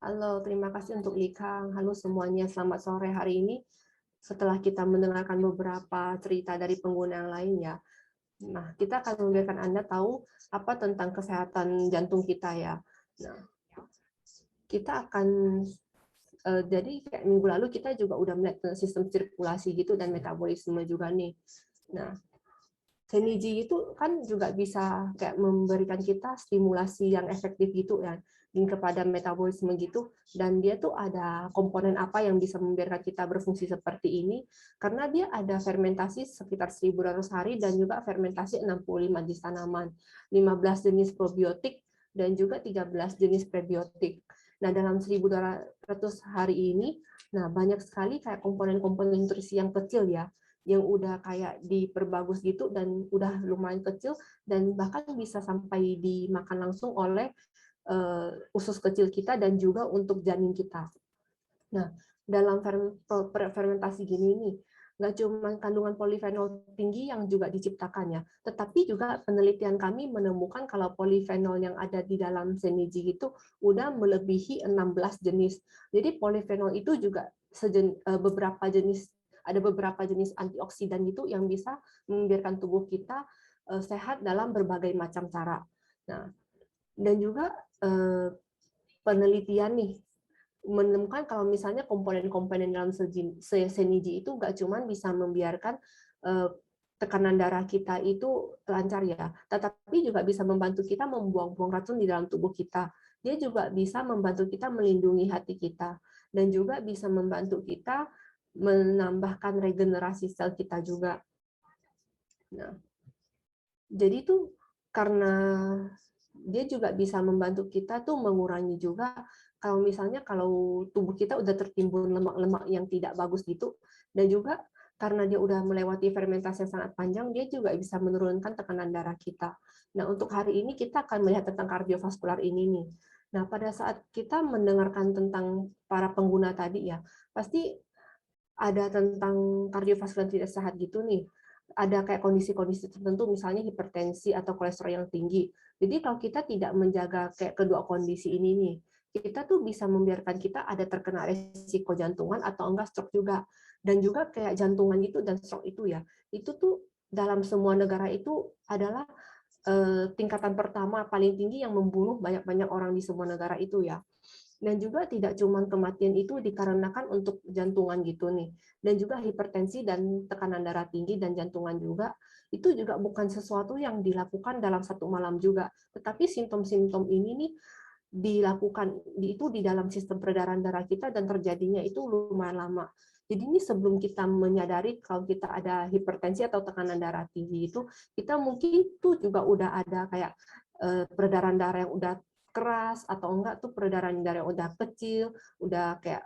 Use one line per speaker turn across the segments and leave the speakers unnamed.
Halo, terima kasih untuk Likang. Halo semuanya, selamat sore hari ini. Setelah kita mendengarkan beberapa cerita dari pengguna yang lain ya, nah kita akan membiarkan Anda tahu apa tentang kesehatan jantung kita ya. Nah, kita akan jadi kayak minggu lalu kita juga udah melihat sistem sirkulasi gitu dan metabolisme juga nih. Nah, Seniji itu kan juga bisa kayak memberikan kita stimulasi yang efektif gitu ya kepada metabolisme gitu, dan dia tuh ada komponen apa yang bisa membiarkan kita berfungsi seperti ini karena dia ada fermentasi sekitar 1.200 hari dan juga fermentasi 65 jenis tanaman, 15 jenis probiotik dan juga 13 jenis prebiotik. Nah, dalam 1.200 hari ini, nah banyak sekali kayak komponen-komponen nutrisi yang kecil ya yang udah kayak diperbagus gitu dan udah lumayan kecil dan bahkan bisa sampai dimakan langsung oleh usus kecil kita dan juga untuk janin kita. Nah, dalam fermentasi gini nih, nggak cuma kandungan polifenol tinggi yang juga diciptakannya, tetapi juga penelitian kami menemukan kalau polifenol yang ada di dalam seniji itu udah melebihi 16 jenis. Jadi polifenol itu juga beberapa jenis antioksidan itu yang bisa membiarkan tubuh kita sehat dalam berbagai macam cara. Nah, dan juga penelitian nih menemukan kalau misalnya komponen-komponen dalam seniji itu nggak cuma bisa membiarkan tekanan darah kita itu lancar ya, tetapi juga bisa membantu kita membuang-buang racun di dalam tubuh kita. Dia juga bisa membantu kita melindungi hati kita dan juga bisa membantu kita menambahkan regenerasi sel kita juga. Nah, jadi tuh karena dia juga bisa membantu kita tuh mengurangi juga kalau misalnya kalau tubuh kita udah tertimbun lemak-lemak yang tidak bagus gitu, dan juga karena dia udah melewati fermentasi yang sangat panjang, dia juga bisa menurunkan tekanan darah kita. Nah, untuk hari ini kita akan melihat tentang kardiovaskular ini nih. Nah, pada saat kita mendengarkan tentang para pengguna tadi ya, pasti ada tentang kardiovaskular tidak sehat gitu nih. Ada kayak kondisi-kondisi tertentu, misalnya hipertensi atau kolesterol yang tinggi. Jadi kalau kita tidak menjaga kayak kedua kondisi ini nih, kita tuh bisa membiarkan kita ada terkena resiko jantungan atau enggak stroke juga. Dan juga kayak jantungan itu dan stroke itu ya, itu tuh dalam semua negara itu adalah tingkatan pertama paling tinggi yang membunuh banyak-banyak orang di semua negara itu ya. Dan juga tidak cuma kematian itu dikarenakan untuk jantungan gitu nih, dan juga hipertensi dan tekanan darah tinggi dan jantungan juga, itu juga bukan sesuatu yang dilakukan dalam satu malam juga, tetapi simptom-simptom ini nih dilakukan itu di dalam sistem peredaran darah kita dan terjadinya itu lumayan lama. Jadi ini sebelum kita menyadari kalau kita ada hipertensi atau tekanan darah tinggi itu, kita mungkin tuh juga udah ada kayak peredaran darah yang udah keras atau enggak tuh peredaran darah yang udah kecil, udah kayak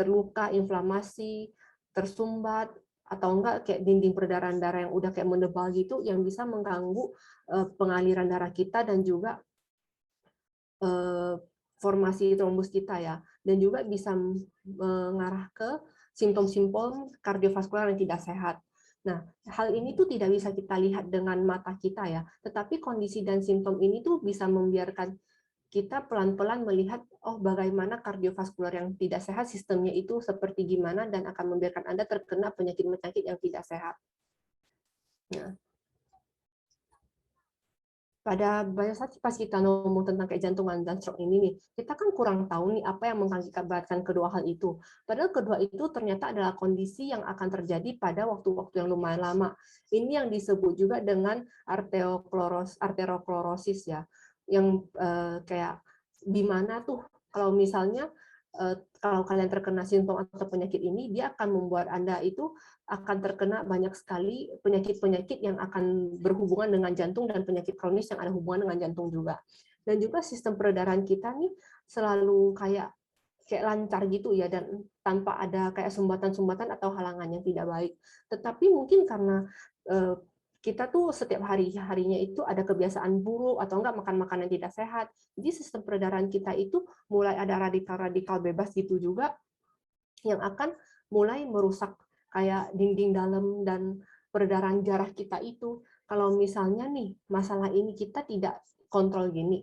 terluka, inflamasi, tersumbat, atau enggak kayak dinding peredaran darah yang udah kayak menebal gitu yang bisa mengganggu pengaliran darah kita dan juga formasi trombus kita ya, dan juga bisa mengarah ke simptom-simptom kardiovaskular yang tidak sehat. Nah, hal ini tuh tidak bisa kita lihat dengan mata kita ya, tetapi kondisi dan simptom ini tuh bisa membiarkan kita pelan-pelan melihat, oh bagaimana kardiovaskular yang tidak sehat sistemnya itu seperti gimana dan akan membiarkan Anda terkena penyakit-penyakit yang tidak sehat. Nah, pada banyak saat pas kita ngomong tentang kayak jantungan dan stroke ini nih, kita kan kurang tahu nih apa yang mengakibatkan kedua hal itu. Padahal kedua itu ternyata adalah kondisi yang akan terjadi pada waktu-waktu yang lumayan lama. Ini yang disebut juga dengan arterioklorosis ya, yang kayak di mana tuh kalau misalnya kalau kalian terkena simptom atau penyakit ini, dia akan membuat Anda itu akan terkena banyak sekali penyakit-penyakit yang akan berhubungan dengan jantung dan penyakit kronis yang ada hubungan dengan jantung juga. Dan juga sistem peredaran kita nih selalu kayak lancar gitu ya dan tanpa ada kayak sumbatan-sumbatan atau halangan yang tidak baik. Tetapi mungkin karena kita tuh setiap harinya itu ada kebiasaan buruk atau enggak makan makanan tidak sehat. Jadi sistem peredaran kita itu mulai ada radikal-radikal bebas gitu juga yang akan mulai merusak kayak dinding dalam dan peredaran darah kita itu. Kalau misalnya nih masalah ini kita tidak kontrol gini,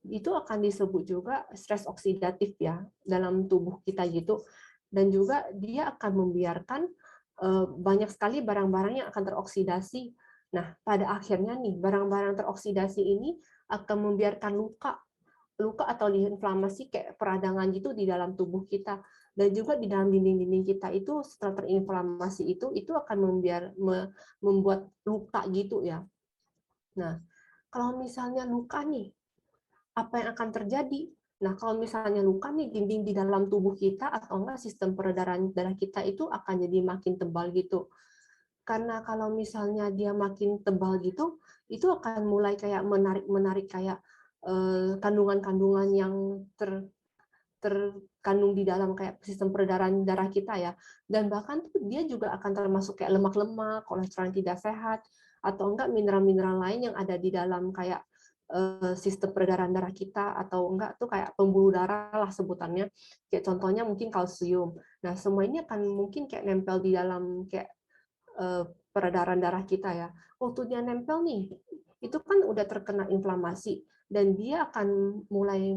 itu akan disebut juga stres oksidatif ya dalam tubuh kita gitu. Dan juga dia akan membiarkan banyak sekali barang-barang yang akan teroksidasi. Nah, pada akhirnya nih barang-barang teroksidasi ini akan membiarkan luka atau inflamasi kayak peradangan gitu di dalam tubuh kita. Dan juga di dalam dinding-dinding kita itu setelah terinflamasi itu akan membuat luka gitu ya. Nah, kalau misalnya luka nih, apa yang akan terjadi? Nah, kalau misalnya luka nih dinding di dalam tubuh kita atau enggak sistem peredaran darah kita itu akan jadi makin tebal gitu. Karena kalau misalnya dia makin tebal gitu, itu akan mulai kayak menarik kayak kandungan-kandungan yang terkandung di dalam kayak sistem peredaran darah kita ya. Dan bahkan tuh dia juga akan termasuk kayak lemak-lemak, kolesterol yang tidak sehat, atau enggak mineral-mineral lain yang ada di dalam kayak sistem peredaran darah kita, atau enggak tuh kayak pembuluh darah lah sebutannya. Kayak contohnya mungkin kalsium. Nah, semua ini akan mungkin kayak nempel di dalam kayak peredaran darah kita ya. Waktu dia nempel nih, itu kan udah terkena inflamasi dan dia akan mulai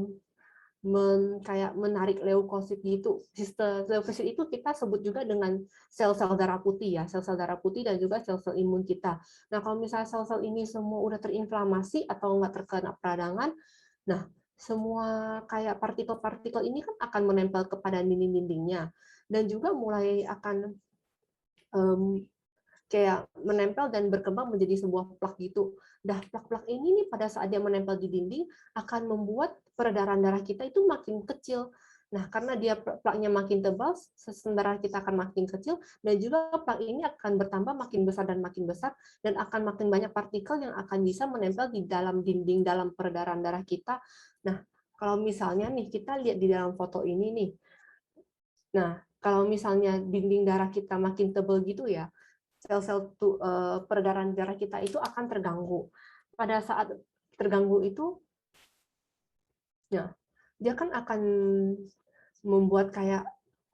kayak menarik leukosit gitu. Sistem leukosit itu kita sebut juga dengan sel-sel darah putih ya, sel-sel darah putih dan juga sel-sel imun kita. Nah, kalau misalnya sel-sel ini semua udah terinflamasi atau nggak terkena peradangan, nah semua kayak partikel-partikel ini kan akan menempel kepada dinding-dindingnya dan juga mulai akan kayak menempel dan berkembang menjadi sebuah plak gitu. Dah plak-plak ini nih pada saat dia menempel di dinding akan membuat peredaran darah kita itu makin kecil. Nah, karena dia plaknya makin tebal, sistem darah kita akan makin kecil dan juga plak ini akan bertambah makin besar dan akan makin banyak partikel yang akan bisa menempel di dalam dinding dalam peredaran darah kita. Nah, kalau misalnya nih kita lihat di dalam foto ini nih. Nah, kalau misalnya dinding darah kita makin tebal gitu ya, sel-sel peredaran darah kita itu akan terganggu. Pada saat terganggu itu, ya, dia kan akan membuat kayak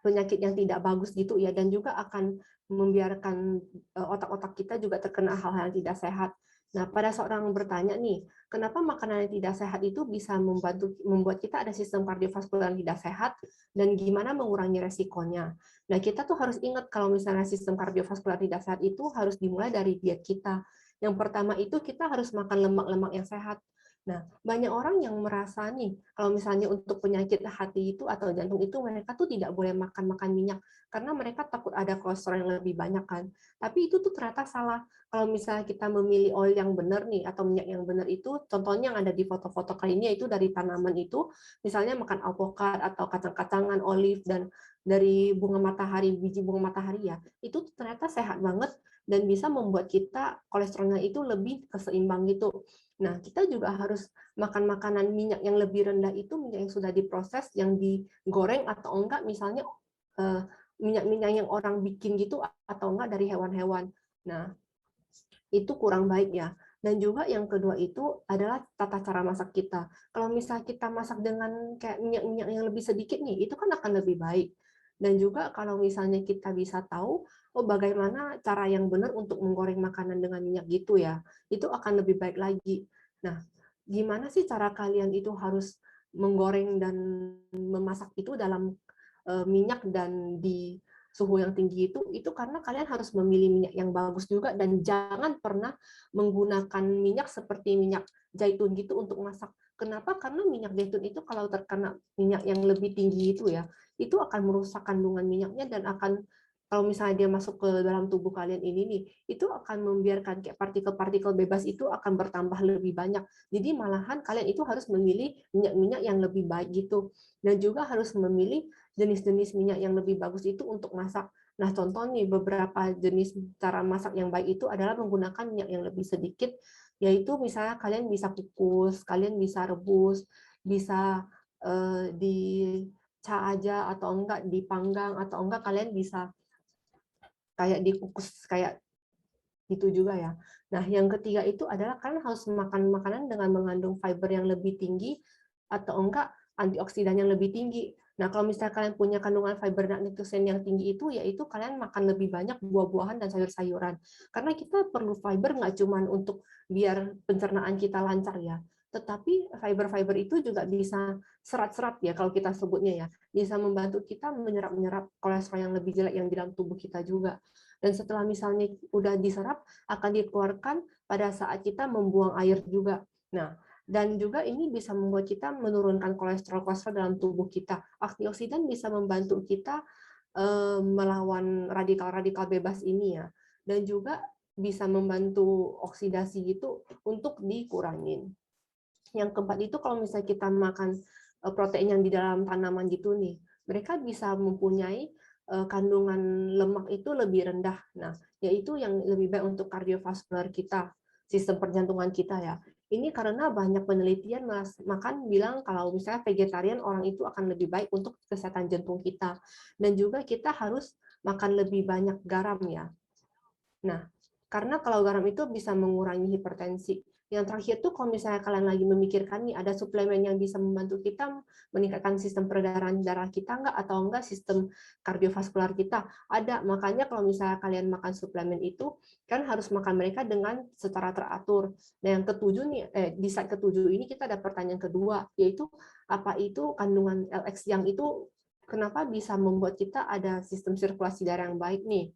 penyakit yang tidak bagus gitu ya, dan juga akan membiarkan otak-otak kita juga terkena hal-hal yang tidak sehat. Nah, pada seorang bertanya nih, kenapa makanan yang tidak sehat itu bisa membuat kita ada sistem kardiovaskular yang tidak sehat, dan gimana mengurangi resikonya. Nah, kita tuh harus ingat kalau misalnya sistem kardiovaskular tidak sehat itu harus dimulai dari diet kita. Yang pertama itu kita harus makan lemak-lemak yang sehat. Nah, banyak orang yang merasa nih, kalau misalnya untuk penyakit hati itu atau jantung itu mereka tuh tidak boleh makan minyak karena mereka takut ada kolesterol yang lebih banyak kan. Tapi itu tuh ternyata salah. Kalau misalnya kita memilih oil yang benar nih atau minyak yang benar itu, contohnya yang ada di foto-foto kali ini yaitu dari tanaman itu, misalnya makan alpukat atau kacang-kacangan, olive dan dari bunga matahari, biji bunga matahari ya, itu tuh ternyata sehat banget dan bisa membuat kita kolesterolnya itu lebih keseimbang gitu. Nah, kita juga harus makan makanan minyak yang lebih rendah itu minyak yang sudah diproses, yang digoreng atau enggak misalnya minyak-minyak yang orang bikin gitu atau enggak dari hewan-hewan. Nah, itu kurang baik ya. Dan juga yang kedua itu adalah tata cara masak kita. Kalau misalnya kita masak dengan kayak minyak-minyak yang lebih sedikit nih, itu kan akan lebih baik. Dan juga kalau misalnya kita bisa tahu, oh bagaimana cara yang benar untuk menggoreng makanan dengan minyak gitu ya, itu akan lebih baik lagi. Nah, gimana sih cara kalian itu harus menggoreng dan memasak itu dalam minyak dan di suhu yang tinggi itu karena kalian harus memilih minyak yang bagus juga dan jangan pernah menggunakan minyak seperti minyak zaitun gitu untuk masak. Kenapa? Karena minyak zaitun itu kalau terkena minyak yang lebih tinggi itu akan merusak kandungan minyaknya dan akan kalau misalnya dia masuk ke dalam tubuh kalian ini nih, itu akan membiarkan kayak partikel-partikel bebas itu akan bertambah lebih banyak. Jadi malahan kalian itu harus memilih minyak-minyak yang lebih baik gitu. Dan juga harus memilih jenis-jenis minyak yang lebih bagus itu untuk masak. Nah, contoh nih beberapa jenis cara masak yang baik itu adalah menggunakan minyak yang lebih sedikit, yaitu misalnya kalian bisa kukus, kalian bisa rebus, bisa di aja atau enggak dipanggang atau enggak kalian bisa kayak dikukus kayak gitu juga ya. Nah, yang ketiga itu adalah kalian harus makan makanan dengan mengandung fiber yang lebih tinggi atau enggak antioksidan yang lebih tinggi. Nah, kalau misalnya kalian punya kandungan fiber dan nutrisen yang tinggi itu, yaitu kalian makan lebih banyak buah-buahan dan sayur-sayuran. Karena kita perlu fiber nggak cuma untuk biar pencernaan kita lancar ya, tetapi fiber-fiber itu juga bisa serat-serat ya kalau kita sebutnya ya, bisa membantu kita menyerap kolesterol yang lebih jelek yang di dalam tubuh kita juga. Dan setelah misalnya udah diserap, akan dikeluarkan pada saat kita membuang air juga. Nah, dan juga ini bisa membuat kita menurunkan kolesterol dalam tubuh kita. Antioksidan bisa membantu kita melawan radikal-radikal bebas ini ya. Dan juga bisa membantu oksidasi gitu untuk dikurangin. Yang keempat itu kalau misalnya kita makan protein yang di dalam tanaman gitu nih, mereka bisa mempunyai kandungan lemak itu lebih rendah. Nah, yaitu yang lebih baik untuk kardiovaskular kita, sistem perjantungan kita ya. Ini karena banyak penelitian makan bilang kalau misalnya vegetarian orang itu akan lebih baik untuk kesehatan jantung kita. Dan juga kita harus makan lebih banyak garam ya. Nah, karena kalau garam itu bisa mengurangi hipertensi. Yang terakhir tuh kalau misalnya kalian lagi memikirkan nih ada suplemen yang bisa membantu kita meningkatkan sistem peredaran darah kita enggak atau enggak sistem kardiovaskular kita. Ada, makanya kalau misalnya kalian makan suplemen itu kan harus makan mereka dengan secara teratur. Nah, yang ketujuh nih di slide ketujuh ini kita ada pertanyaan kedua, yaitu apa itu kandungan LX yang itu kenapa bisa membuat kita ada sistem sirkulasi darah yang baik nih.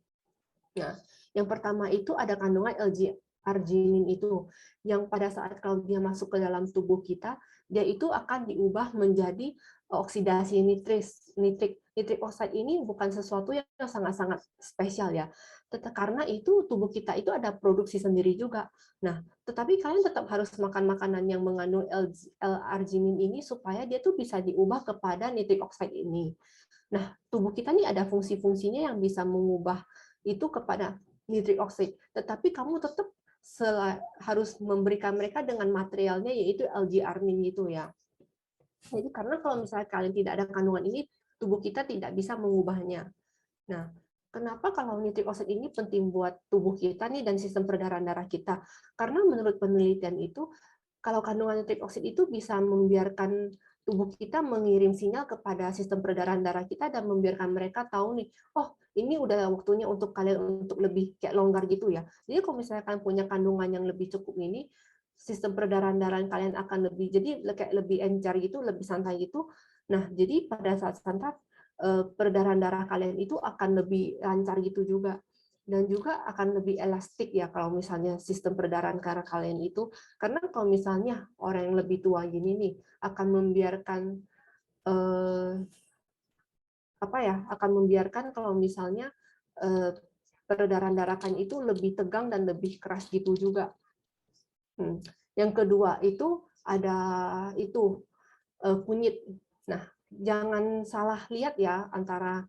Nah, yang pertama itu ada kandungan L-arginin itu, yang pada saat kalau dia masuk ke dalam tubuh kita, dia itu akan diubah menjadi oksidasi nitrik. Nitrik oxide ini bukan sesuatu yang sangat-sangat spesial ya, karena itu tubuh kita itu ada produksi sendiri juga. Nah, tetapi kalian tetap harus makan makanan yang mengandung L-arginin ini supaya dia tuh bisa diubah kepada nitrik oxide ini. Nah, tubuh kita nih ada fungsi-fungsinya yang bisa mengubah itu kepada nitric oxide, tetapi kamu tetap harus memberikan mereka dengan materialnya yaitu L-arginin gitu ya. Jadi karena kalau misalnya kalian tidak ada kandungan ini, tubuh kita tidak bisa mengubahnya. Nah, kenapa kalau nitric oxide ini penting buat tubuh kita nih dan sistem peredaran darah kita? Karena menurut penelitian itu, kalau kandungan nitric oxide itu bisa membiarkan tubuh kita mengirim sinyal kepada sistem peredaran darah kita dan membiarkan mereka tahu nih, oh ini udah waktunya untuk kalian untuk lebih kayak longgar gitu ya. Jadi kalau misalnya kalian punya kandungan yang lebih cukup ini, sistem peredaran darah kalian akan lebih jadi kayak lebih encer gitu, lebih santai gitu. Nah, jadi pada saat santai peredaran darah kalian itu akan lebih lancar gitu juga. Dan juga akan lebih elastik ya kalau misalnya sistem peredaran darah kalian itu, karena kalau misalnya orang yang lebih tua gini nih akan membiarkan akan membiarkan kalau misalnya peredaran darah kalian itu lebih tegang dan lebih keras gitu juga. Yang kedua itu ada itu kunyit. Nah, jangan salah lihat ya antara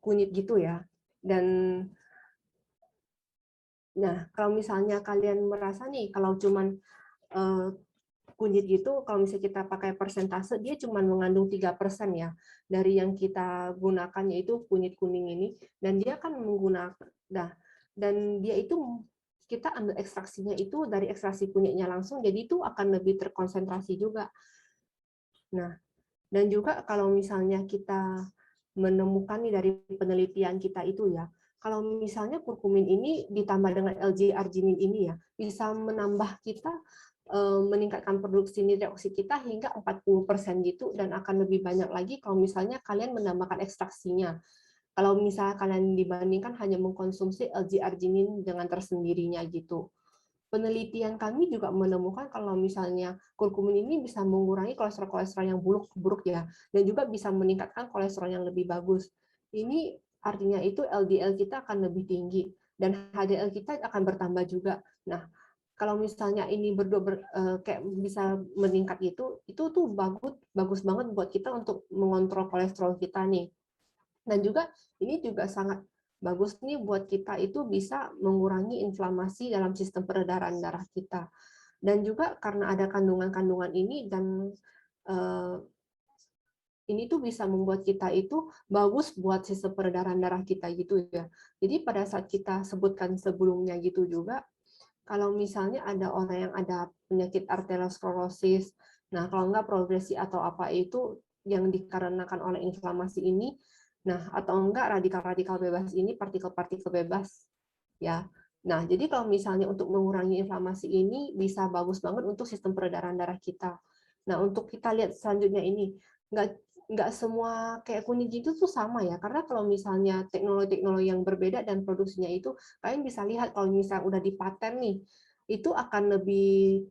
kunyit gitu ya. Dan nah, kalau misalnya kalian merasa nih kalau cuman kunyit gitu, kalau misalnya kita pakai persentase, dia cuma mengandung 3% ya dari yang kita gunakan yaitu kunyit kuning ini, dan dia kan menggunakan dan dia itu kita ambil ekstraksinya itu dari ekstraksi kunyitnya langsung, jadi itu akan lebih terkonsentrasi juga. Nah, dan juga kalau misalnya kita menemukan nih dari penelitian kita itu ya, kalau misalnya kurkumin ini ditambah dengan L-arginin ini ya, bisa menambah kita meningkatkan produksi nitrik oksid kita hingga 40% gitu, dan akan lebih banyak lagi kalau misalnya kalian menambahkan ekstraksinya. Kalau misalnya kalian dibandingkan hanya mengkonsumsi L-arginin dengan tersendirinya gitu. Penelitian kami juga menemukan kalau misalnya kurkumin ini bisa mengurangi kolesterol-kolesterol yang buruk ya, dan juga bisa meningkatkan kolesterol yang lebih bagus. Ini artinya itu LDL kita akan lebih tinggi dan HDL kita akan bertambah juga. Nah, kalau misalnya ini kayak bisa meningkat itu tuh bagus banget buat kita untuk mengontrol kolesterol kita nih. Dan juga ini juga sangat bagus nih buat kita itu bisa mengurangi inflamasi dalam sistem peredaran darah kita. Dan juga karena ada kandungan-kandungan ini dan ini tuh bisa membuat kita itu bagus buat sistem peredaran darah kita gitu ya. Jadi pada saat kita sebutkan sebelumnya gitu juga, kalau misalnya ada orang yang ada penyakit arteriosklerosis, nah kalau enggak progresi atau apa itu yang dikarenakan oleh inflamasi ini, nah atau enggak radikal-radikal bebas ini, partikel-partikel bebas ya, Nah, jadi kalau misalnya untuk mengurangi inflamasi ini bisa bagus banget untuk sistem peredaran darah kita. Nah, untuk kita lihat selanjutnya ini, nggak nggak semua kayak kuniji itu tuh sama ya, karena kalau misalnya teknologi-teknologi yang berbeda dan produksinya itu, kalian bisa lihat kalau misalnya udah dipaten nih, itu akan lebih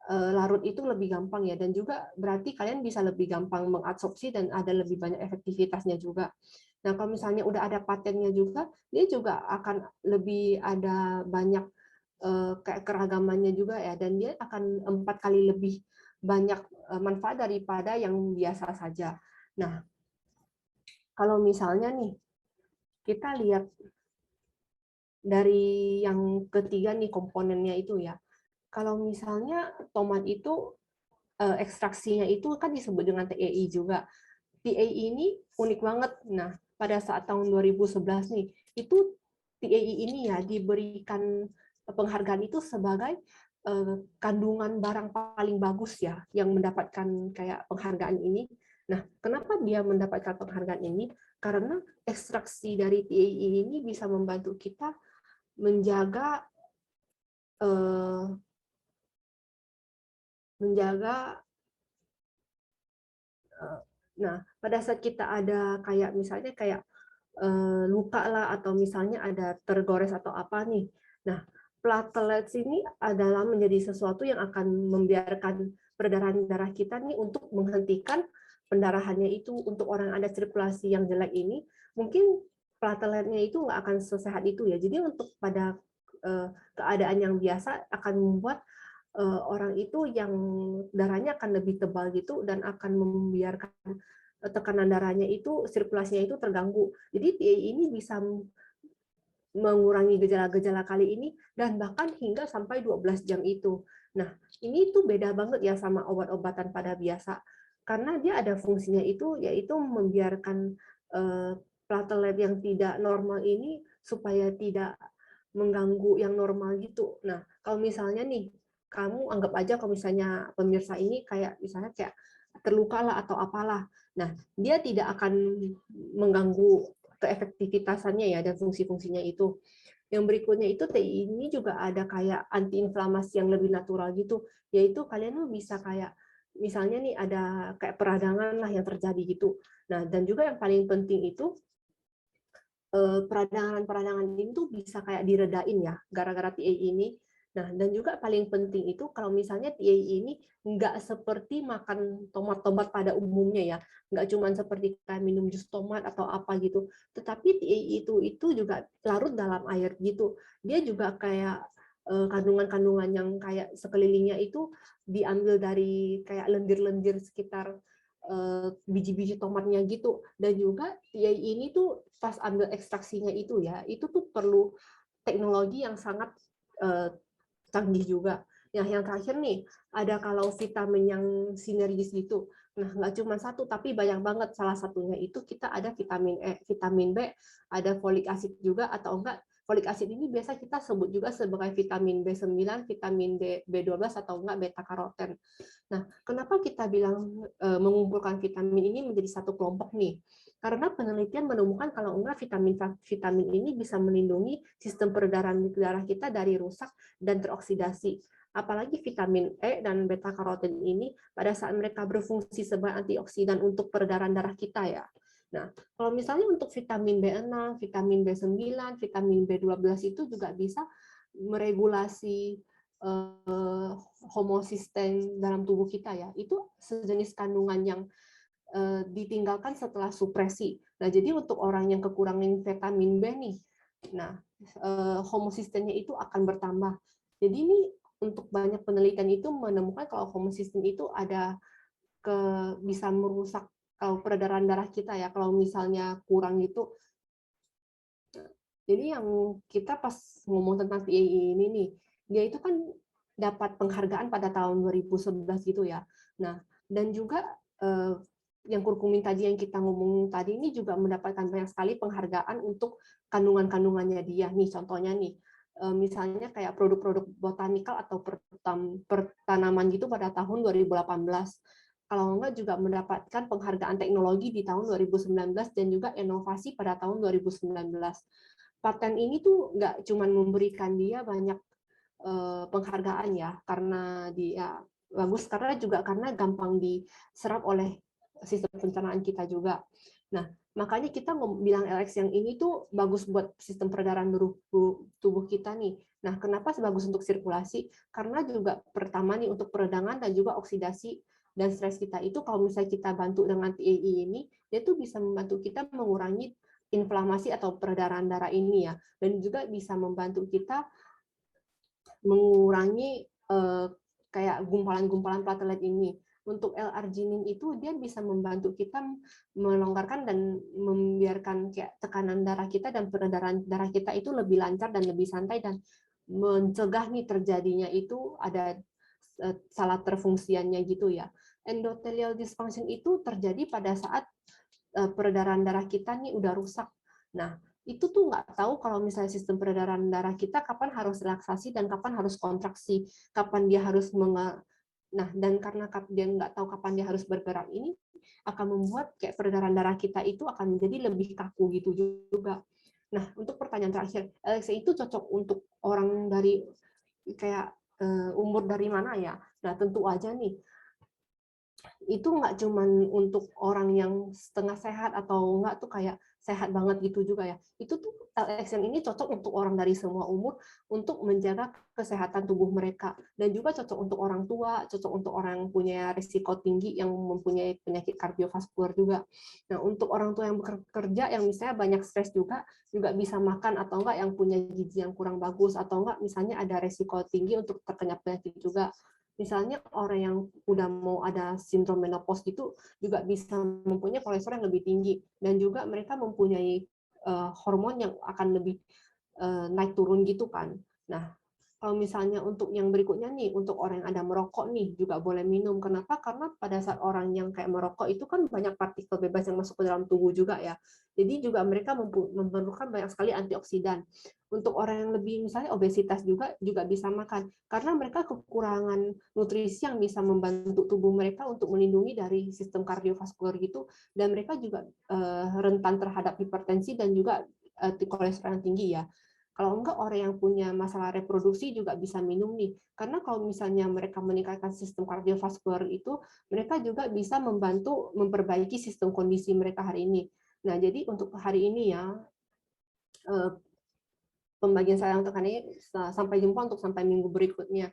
larut itu lebih gampang ya, dan juga berarti kalian bisa lebih gampang mengabsorpsi dan ada lebih banyak efektivitasnya juga. Nah, kalau misalnya udah ada patennya juga, dia juga akan lebih ada banyak kayak keragamannya juga ya, dan dia akan 4 kali lebih banyak manfaat daripada yang biasa saja. Nah, kalau misalnya nih kita lihat dari yang ketiga nih komponennya itu ya. Kalau misalnya tomat itu ekstraksinya itu kan disebut dengan TEI juga. TEI ini unik banget. Nah, pada saat tahun 2011 nih, itu TEI ini ya diberikan penghargaan itu sebagai kandungan barang paling bagus ya yang mendapatkan kayak penghargaan ini. Nah, kenapa dia mendapatkan penghargaan ini? Karena ekstraksi dari TEI ini bisa membantu kita menjaga eh, menjaga nah, pada saat kita ada kayak misalnya kayak luka lah atau misalnya ada tergores atau apa nih. Nah, platelets ini adalah menjadi sesuatu yang akan membiarkan peredaran darah kita nih untuk menghentikan pendarahannya itu. Untuk orang ada sirkulasi yang jelek ini, mungkin plateletnya itu nggak akan sesehat itu ya. Jadi untuk pada keadaan yang biasa akan membuat orang itu yang darahnya akan lebih tebal gitu dan akan membiarkan tekanan darahnya itu, sirkulasinya itu terganggu. Jadi TEI ini bisa mengurangi gejala-gejala kali ini dan bahkan hingga sampai 12 jam itu. Nah, ini tuh beda banget ya sama obat-obatan pada biasa. Karena dia ada fungsinya itu yaitu membiarkan platelet yang tidak normal ini supaya tidak mengganggu yang normal gitu. Nah, kalau misalnya nih kamu anggap aja kalau misalnya pemirsa ini kayak misalnya kayak terluka lah atau apalah. Nah, dia tidak akan mengganggu keefektivitasannya ya dan fungsi-fungsinya itu. Yang berikutnya itu TI ini juga ada kayak antiinflamasi yang lebih natural gitu, yaitu kalian tuh bisa kayak misalnya nih ada kayak peradangan lah yang terjadi gitu. Nah, dan juga yang paling penting itu peradangan-peradangan ini tuh bisa kayak diredain ya gara-gara TI ini. Nah, dan juga paling penting itu kalau misalnya TI ini nggak seperti makan tomat-tomat pada umumnya ya, nggak cuma seperti kayak minum jus tomat atau apa gitu, tetapi TI itu juga larut dalam air gitu. Dia juga kayak kandungan-kandungan yang kayak sekelilingnya itu diambil dari kayak lendir-lendir sekitar biji-biji tomatnya gitu. Dan juga TI ini tuh pas ambil ekstraksinya itu ya, itu tuh perlu teknologi yang sangat canggih juga. Yang terakhir nih, ada kalau vitamin yang sinergis gitu. Nah, nggak cuma satu, tapi banyak banget. Salah satunya itu kita ada vitamin E, vitamin B, ada folik acid juga, atau enggak, folik acid ini biasa kita sebut juga sebagai vitamin B9, vitamin B12, atau enggak beta karoten. Nah, kenapa kita bilang mengumpulkan vitamin ini menjadi satu kelompok nih? Karena penelitian menemukan kalau enggak vitamin ini bisa melindungi sistem peredaran darah kita dari rusak dan teroksidasi. Apalagi vitamin E dan beta karoten ini pada saat mereka berfungsi sebagai antioksidan untuk peredaran darah kita ya. Nah, kalau misalnya untuk vitamin B6, vitamin B9, vitamin B12 itu juga bisa meregulasi homosistem dalam tubuh kita ya. Itu sejenis kandungan yang ditinggalkan setelah supresi. Nah, jadi untuk orang yang kekurangan vitamin B nih, nah homosistemnya itu akan bertambah. Jadi ini untuk banyak penelitian itu menemukan kalau homosistem itu ada bisa merusak kalau peredaran darah kita ya. Kalau misalnya kurang itu, jadi yang kita pas ngomong tentang PAI ini nih, dia itu kan dapat penghargaan pada tahun 2011 gitu ya. Nah, dan juga yang kurkumin tadi yang kita ngomong tadi ini juga mendapatkan banyak sekali penghargaan untuk kandungan-kandungannya dia. Nih contohnya nih, misalnya kayak produk-produk botanikal atau pertanaman gitu pada tahun 2018. Kalau enggak juga mendapatkan penghargaan teknologi di tahun 2019 dan juga inovasi pada tahun 2019. paten ini tuh nggak cuman memberikan dia banyak penghargaan ya, karena dia bagus, karena juga karena gampang diserap oleh sistem pencernaan kita juga. Nah, makanya kita bilang LX yang ini tuh bagus buat sistem peredaran tubuh kita nih. Nah, kenapa bagus untuk sirkulasi? Karena juga pertama nih untuk peredangan dan juga oksidasi dan stres kita itu, kalau misalnya kita bantu dengan TEI ini, dia tuh bisa membantu kita mengurangi inflamasi atau peredaran darah ini ya, dan juga bisa membantu kita mengurangi kayak gumpalan-gumpalan platelet ini. Untuk L-arginin itu dia bisa membantu kita melonggarkan dan membiarkan kayak tekanan darah kita dan peredaran darah kita itu lebih lancar dan lebih santai, dan mencegah nih terjadinya itu ada salah terfungsiannya gitu ya. Endothelial dysfunction itu terjadi pada saat peredaran darah kita nih udah rusak. Nah, itu tuh nggak tahu kalau misalnya sistem peredaran darah kita kapan harus relaksasi dan kapan harus kontraksi, kapan dia harus nah, dan karena dia nggak tahu kapan dia harus bergerak ini, akan membuat kayak peredaran darah kita itu akan menjadi lebih kaku gitu juga. Nah, untuk pertanyaan terakhir, LXA itu cocok untuk orang dari kayak umur dari mana ya? Nah, tentu aja nih, itu nggak cuman untuk orang yang setengah sehat atau nggak tuh kayak sehat banget gitu juga ya. Itu tuh LXM ini cocok untuk orang dari semua umur untuk menjaga kesehatan tubuh mereka, dan juga cocok untuk orang tua, cocok untuk orang yang punya risiko tinggi yang mempunyai penyakit kardiovaskular juga. Nah, untuk orang tua yang bekerja yang misalnya banyak stres juga bisa makan, atau enggak yang punya gizi yang kurang bagus, atau enggak misalnya ada risiko tinggi untuk terkena penyakit juga. Misalnya orang yang udah mau ada sindrom menopause itu juga bisa mempunyai kolesterol yang lebih tinggi, dan juga mereka mempunyai hormon yang akan lebih naik turun gitu kan. Nah, kalau misalnya untuk yang berikutnya nih, untuk orang yang ada merokok nih juga boleh minum. Kenapa? Karena pada saat orang yang kayak merokok itu kan banyak partikel bebas yang masuk ke dalam tubuh juga ya. Jadi juga mereka memerlukan banyak sekali antioksidan. Untuk orang yang lebih misalnya obesitas juga bisa makan, karena mereka kekurangan nutrisi yang bisa membantu tubuh mereka untuk melindungi dari sistem kardiovaskular gitu, dan mereka juga rentan terhadap hipertensi dan juga kolesterol yang tinggi ya. Kalau enggak, orang yang punya masalah reproduksi juga bisa minum nih. Karena kalau misalnya mereka meningkatkan sistem kardiovaskular itu, mereka juga bisa membantu memperbaiki sistem kondisi mereka hari ini. Nah, jadi untuk hari ini ya, pembagian saya untuk hari ini, sampai jumpa untuk sampai minggu berikutnya.